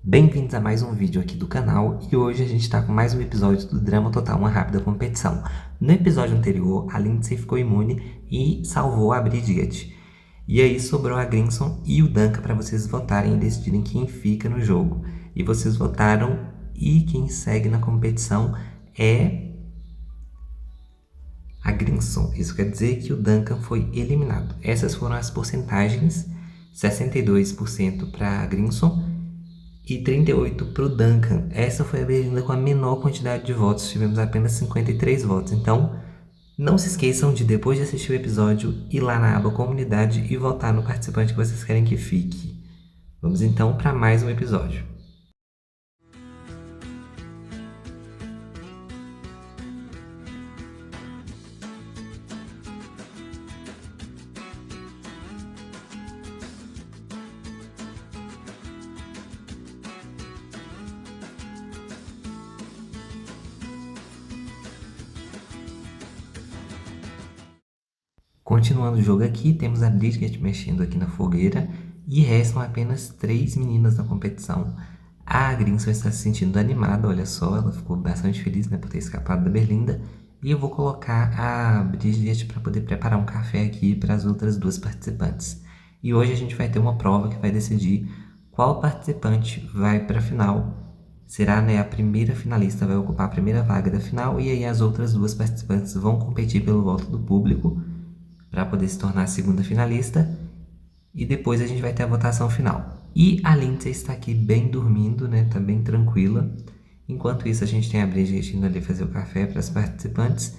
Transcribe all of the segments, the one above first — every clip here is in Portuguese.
Bem-vindos a mais um vídeo aqui do canal e hoje a gente está com mais um episódio do Drama Total, uma rápida competição. No episódio anterior, a Lindsay ficou imune e salvou a Bridget. E aí sobrou a Grinson e o Duncan para vocês votarem e decidirem quem fica no jogo. E vocês votaram e quem segue na competição é a Grinson. Isso quer dizer que o Duncan foi eliminado. Essas foram as porcentagens: 62% para a Grinson e 38 para o Duncan. Essa foi a berlinda com a menor quantidade de votos, tivemos apenas 53 votos. Então, não se esqueçam de, depois de assistir o episódio, ir lá na aba Comunidade e votar no participante que vocês querem que fique. Vamos então para mais um episódio. Continuando o jogo aqui, temos a Bridget mexendo aqui na fogueira e restam apenas 3 meninas na competição. A Grinson está se sentindo animada, olha só, ela ficou bastante feliz, né, por ter escapado da berlinda. E eu vou colocar a Bridget para poder preparar um café aqui para as outras duas participantes. E hoje a gente vai ter uma prova que vai decidir qual participante vai para a final. Será, né, a primeira finalista vai ocupar a primeira vaga da final e aí as outras duas participantes vão competir pelo voto do público para poder se tornar a segunda finalista. E depois a gente vai ter a votação final. E a Lindsay está aqui bem dormindo, né? Tá bem tranquila. Enquanto isso, a gente tem a Bridget indo ali fazer o café para as participantes.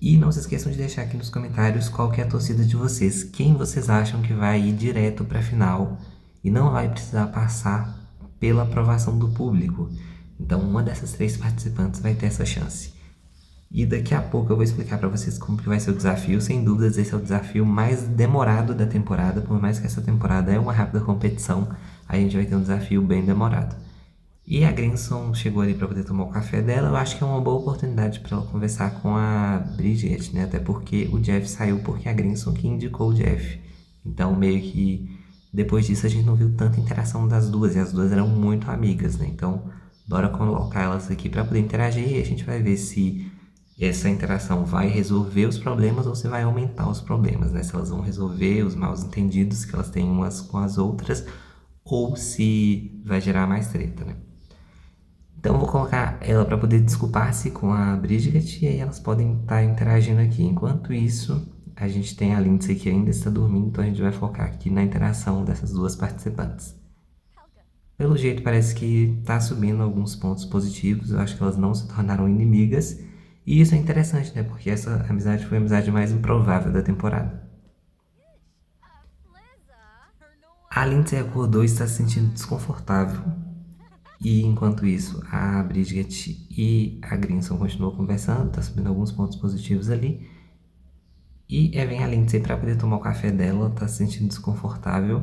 E não se esqueçam de deixar aqui nos comentários qual que é a torcida de vocês. Quem vocês acham que vai ir direto para a final e não vai precisar passar pela aprovação do público. Então, uma dessas 3 participantes vai ter essa chance. E daqui a pouco eu vou explicar para vocês como que vai ser o desafio. Sem dúvidas, esse é o desafio mais demorado da temporada. Por mais que essa temporada é uma rápida competição, a gente vai ter um desafio bem demorado. E a Grinson chegou ali para poder tomar o café dela. Eu acho que é uma boa oportunidade para ela conversar com a Bridget, né? Até porque o Jeff saiu porque a Grinson que indicou o Jeff. Então, meio que depois disso a gente não viu tanta interação das duas. E as duas eram muito amigas, né? Então, bora colocar elas aqui para poder interagir e a gente vai ver se essa interação vai resolver os problemas ou se vai aumentar os problemas, né? Se elas vão resolver os mal entendidos que elas têm umas com as outras ou se vai gerar mais treta, né? Então eu vou colocar ela para poder desculpar-se com a Bridget e aí elas podem estar interagindo aqui. Enquanto isso, a gente tem a Lindsay que ainda está dormindo, então a gente vai focar aqui na interação dessas duas participantes. Pelo jeito parece que está subindo alguns pontos positivos, eu acho que elas não se tornaram inimigas. E isso é interessante, né? Porque essa amizade foi a amizade mais improvável da temporada. A Lindsay acordou e está se sentindo desconfortável. E enquanto isso, a Bridget e a Grinson continuam conversando, tá subindo alguns pontos positivos ali. E vem a Lindsay para poder tomar o café dela, tá se sentindo desconfortável.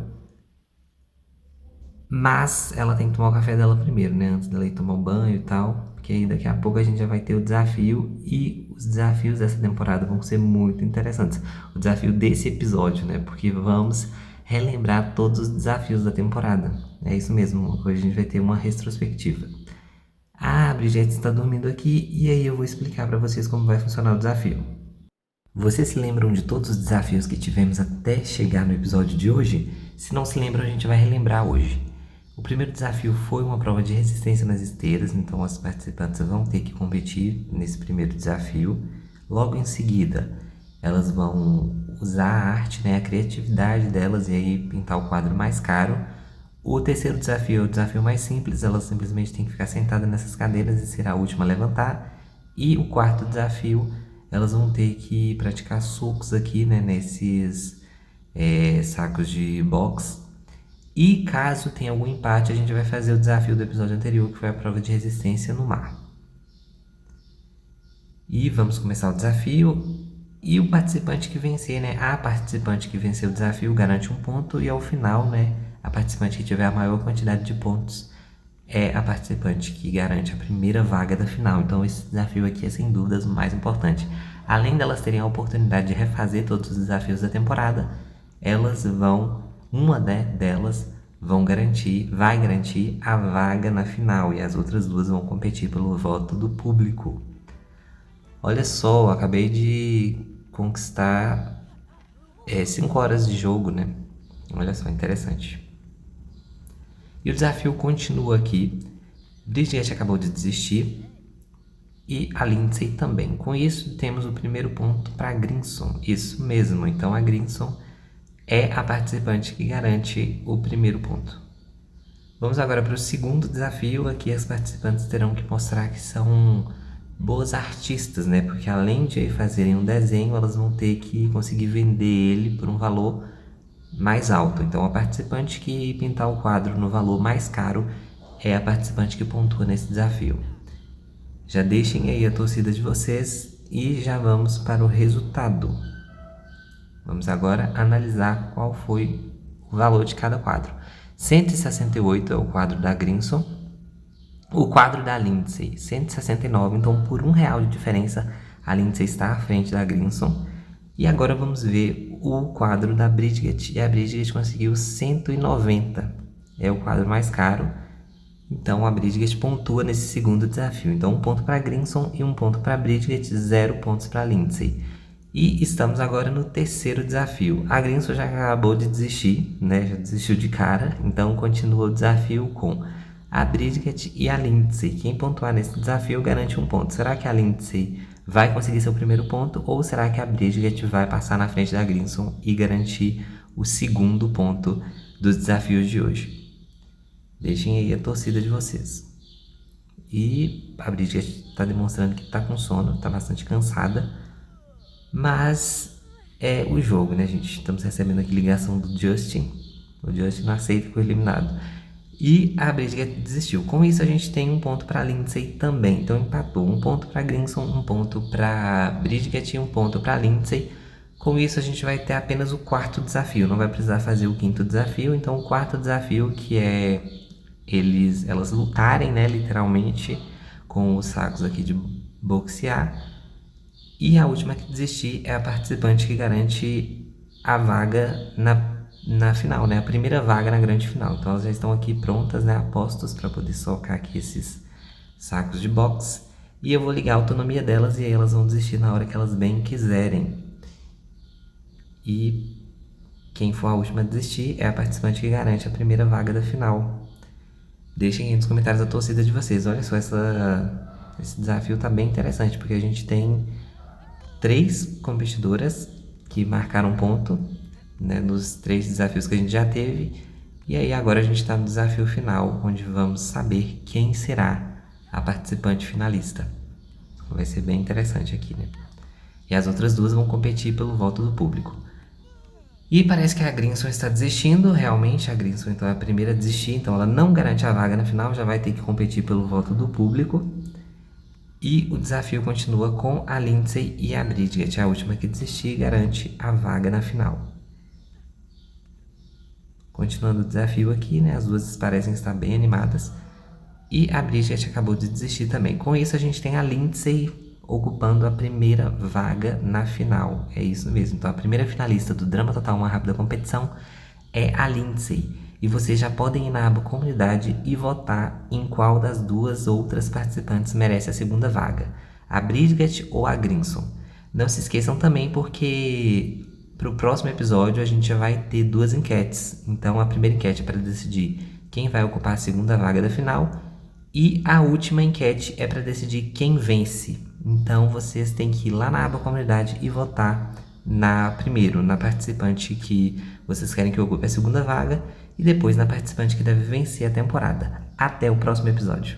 Mas ela tem que tomar o café dela primeiro, né? Antes dela ir tomar um banho e tal. Porque aí daqui a pouco a gente já vai ter o desafio. E os desafios dessa temporada vão ser muito interessantes. O desafio desse episódio, né? Porque vamos relembrar todos os desafios da temporada. É isso mesmo, hoje a gente vai ter uma retrospectiva. A Bridget está dormindo aqui e aí eu vou explicar para vocês como vai funcionar o desafio. Vocês se lembram de todos os desafios que tivemos até chegar no episódio de hoje? Se não se lembram, a gente vai relembrar hoje. O primeiro desafio foi uma prova de resistência nas esteiras, então as participantes vão ter que competir nesse primeiro desafio. Logo em seguida, elas vão usar a arte, né, a criatividade delas e aí pintar o quadro mais caro. O terceiro desafio é o desafio mais simples, elas simplesmente têm que ficar sentadas nessas cadeiras e ser a última a levantar. E o quarto desafio, elas vão ter que praticar socos aqui, né, nesses sacos de boxe. E caso tenha algum empate, a gente vai fazer o desafio do episódio anterior, que foi a prova de resistência no mar. E vamos começar o desafio. E o participante que vencer, né? A participante que vencer o desafio garante um ponto. E ao final, né? A participante que tiver a maior quantidade de pontos é a participante que garante a primeira vaga da final. Então esse desafio aqui é sem dúvidas o mais importante. Além delas terem a oportunidade de refazer todos os desafios da temporada, uma delas vai garantir a vaga na final e as outras duas vão competir pelo voto do público. Olha só, eu acabei de conquistar 5 horas de jogo, né? Olha só, interessante. E o desafio continua aqui. Bridget acabou de desistir e a Lindsay também. Com isso, temos o primeiro ponto para a Grinson. Isso mesmo, então a Grinson é a participante que garante o primeiro ponto. Vamos agora para o segundo desafio. Aqui as participantes terão que mostrar que são boas artistas, né? Porque além de fazerem um desenho, elas vão ter que conseguir vender ele por um valor mais alto. Então a participante que pintar o quadro no valor mais caro é a participante que pontua nesse desafio. Já deixem aí a torcida de vocês e já vamos para o resultado. Vamos agora analisar qual foi o valor de cada quadro. 168 é o quadro da Grinson. O quadro da Lindsay, 169. Então, por R$1 de diferença, a Lindsay está à frente da Grinson. E agora vamos ver o quadro da Bridget. E a Bridget conseguiu 190. É o quadro mais caro. Então, a Bridget pontua nesse segundo desafio. Então, 1 ponto para a Grinson e 1 ponto para a Bridget, 0 pontos para a Lindsay. E estamos agora no terceiro desafio. A Grinson já acabou de desistir, né? Já desistiu de cara. Então, continua o desafio com a Bridget e a Lindsay. Quem pontuar nesse desafio garante 1 ponto. Será que a Lindsay vai conseguir seu primeiro ponto? Ou será que a Bridget vai passar na frente da Grinson e garantir o segundo ponto dos desafios de hoje? Deixem aí a torcida de vocês. E a Bridget está demonstrando que está com sono, está bastante cansada. Mas é o jogo, né, gente? Estamos recebendo aqui ligação do Justin. O Justin não aceita e ficou eliminado. E a Bridget desistiu. Com isso, a gente tem 1 ponto para a Lindsay também. Então, empatou. 1 ponto para a Grinson, 1 ponto para a Bridget e 1 ponto para a Lindsay. Com isso, a gente vai ter apenas o quarto desafio. Não vai precisar fazer o quinto desafio. Então, o quarto desafio, que é elas lutarem, né, literalmente, com os sacos aqui de boxear. E a última que desistir é a participante que garante a vaga na final, né? A primeira vaga na grande final. Então elas já estão aqui prontas, né? Apostos para poder socar aqui esses sacos de boxe. E eu vou ligar a autonomia delas e aí elas vão desistir na hora que elas bem quiserem. E quem for a última a desistir é a participante que garante a primeira vaga da final. Deixem aí nos comentários a torcida de vocês. Olha só, esse desafio tá bem interessante, porque a gente tem 3 competidoras que marcaram ponto, né, nos 3 desafios que a gente já teve. E aí agora a gente está no desafio final, onde vamos saber quem será a participante finalista. Vai ser bem interessante aqui, né? E as outras duas vão competir pelo voto do público. E parece que a Grinson está desistindo. Realmente a Grinson então é a primeira a desistir, então ela não garante a vaga na final, já vai ter que competir pelo voto do público. E o desafio continua com a Lindsay e a Bridget. A última que desistir garante a vaga na final. Continuando o desafio aqui, né? As duas parecem estar bem animadas. E a Bridget acabou de desistir também. Com isso, a gente tem a Lindsay ocupando a primeira vaga na final. É isso mesmo. Então, a primeira finalista do Drama Total Uma Rápida Competição é a Lindsay. E vocês já podem ir na aba Comunidade e votar em qual das duas outras participantes merece a segunda vaga, a Bridget ou a Grinson. Não se esqueçam também porque para o próximo episódio a gente já vai ter 2 enquetes. Então a primeira enquete é para decidir quem vai ocupar a segunda vaga da final e a última enquete é para decidir quem vence. Então vocês têm que ir lá na aba Comunidade e votar na participante que vocês querem que ocupe a segunda vaga e depois na participante que deve vencer a temporada. Até o próximo episódio.